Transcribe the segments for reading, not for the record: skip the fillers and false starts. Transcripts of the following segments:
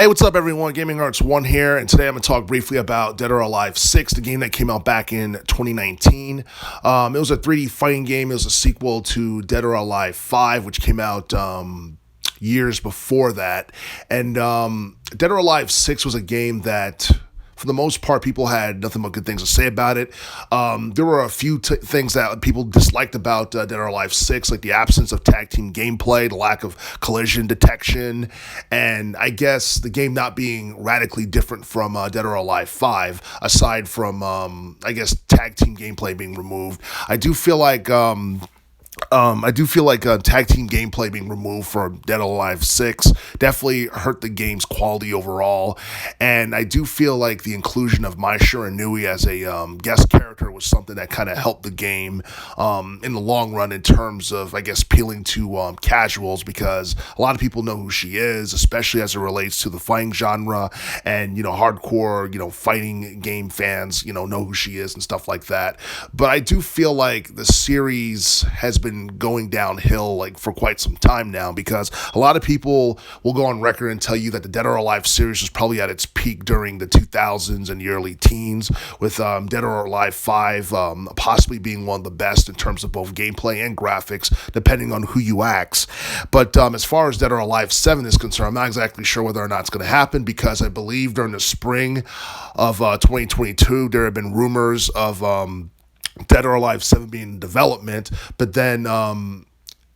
Hey, what's up, everyone? Gaming Arts 1 here, and today I'm going to talk briefly about Dead or Alive 6, the game that came out back in 2019. It was a 3D fighting game. It was a sequel to Dead or Alive 5, which came out years before that. And Dead or Alive 6 was a game that, for the most part, people had nothing but good things to say about it. There were a few things that people disliked about Dead or Alive 6, like the absence of tag team gameplay, the lack of collision detection, and I guess the game not being radically different from Dead or Alive 5, aside from, I guess, tag team gameplay being removed. I do feel like tag team gameplay being removed from Dead or Alive 6 definitely hurt the game's quality overall, and I do feel like the inclusion of Mai Shiranui as a guest character was something that kind of helped the game in the long run in terms of, I guess, appealing to casuals, because a lot of people know who she is, especially as it relates to the fighting genre, and, hardcore, fighting game fans, know who she is and stuff like that. But I do feel like the series has been going downhill for quite some time now, because a lot of people will go on record and tell you that the Dead or Alive series was probably at its peak during the 2000s and the early teens, with Dead or Alive 5 possibly being one of the best in terms of both gameplay and graphics, depending on who you ask. But as far as Dead or Alive 7 is concerned, I'm not exactly sure whether or not it's going to happen, because I believe during the spring of 2022 there have been rumors of Dead or Alive 7 being in development, but then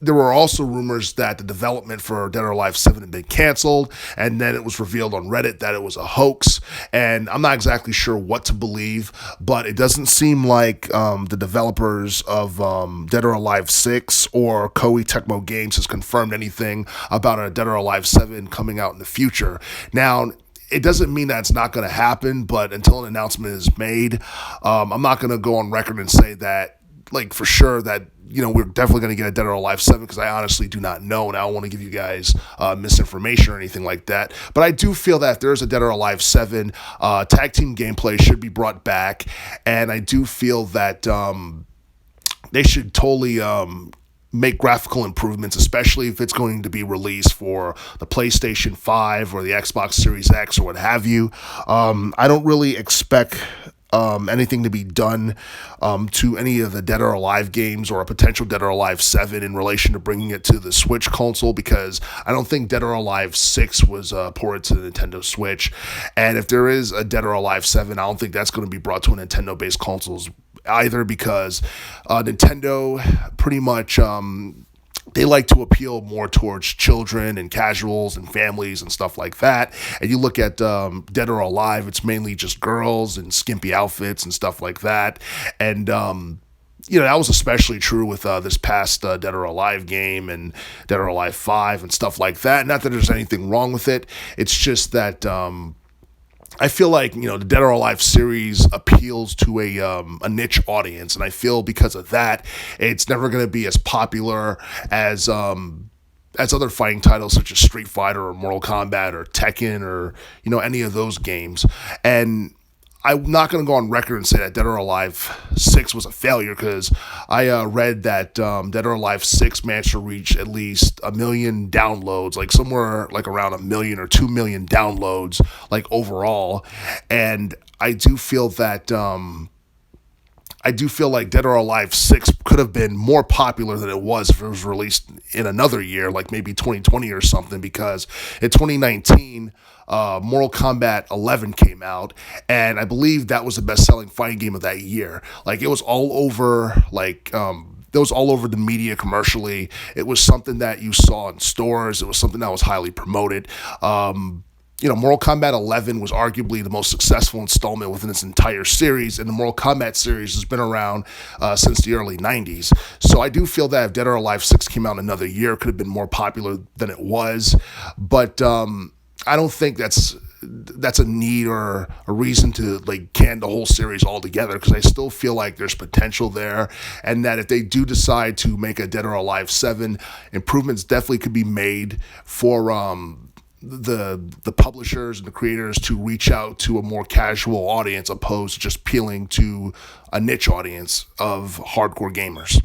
there were also rumors that the development for Dead or Alive 7 had been canceled, and then it was revealed on Reddit that it was a hoax, and I'm not exactly sure what to believe, but it doesn't seem like the developers of Dead or Alive 6 or Koei Tecmo Games has confirmed anything about a Dead or Alive 7 coming out in the future. Now, it doesn't mean that it's not going to happen, but until an announcement is made, I'm not going to go on record and say that, for sure that, we're definitely going to get a Dead or Alive 7, because I honestly do not know, and I don't want to give you guys misinformation or anything like that. But I do feel that if there's a Dead or Alive 7, tag team gameplay should be brought back, and I do feel that they should totally make graphical improvements, especially if it's going to be released for the PlayStation 5 or the Xbox Series X or what have you. I don't really expect anything to be done to any of the Dead or Alive games or a potential Dead or Alive 7 in relation to bringing it to the Switch console, because I don't think Dead or Alive 6 was ported to the Nintendo Switch. And if there is a Dead or Alive 7, I don't think that's going to be brought to a Nintendo-based consoles either, because Nintendo pretty much they like to appeal more towards children and casuals and families and stuff like that. And you look at Dead or Alive, it's mainly just girls and skimpy outfits and stuff like that. And that was especially true with this past Dead or Alive game and Dead or Alive 5 and stuff like that. Not that there's anything wrong with it. It's just that I feel like, the Dead or Alive series appeals to a niche audience, and I feel because of that, it's never going to be as popular as other fighting titles such as Street Fighter or Mortal Kombat or Tekken or, any of those games. And I'm not going to go on record and say that Dead or Alive 6 was a failure, because I read that Dead or Alive 6 managed to reach at least 1 million downloads, somewhere around 1 million or 2 million downloads, overall. And I do feel that Dead or Alive 6 could have been more popular than it was if it was released in another year, maybe 2020 or something, because in 2019, Mortal Kombat 11 came out, and I believe that was the best-selling fighting game of that year. It was all over, it was all over the media commercially. It was something that you saw in stores. It was something that was highly promoted. Mortal Kombat 11 was arguably the most successful installment within its entire series, and the Mortal Kombat series has been around since the early 90s. So I do feel that if Dead or Alive 6 came out another year, it could have been more popular than it was. But I don't think that's a need or a reason to can the whole series altogether, because I still feel like there's potential there, and that if they do decide to make a Dead or Alive 7, improvements definitely could be made for the publishers and the creators to reach out to a more casual audience, opposed to just appealing to a niche audience of hardcore gamers.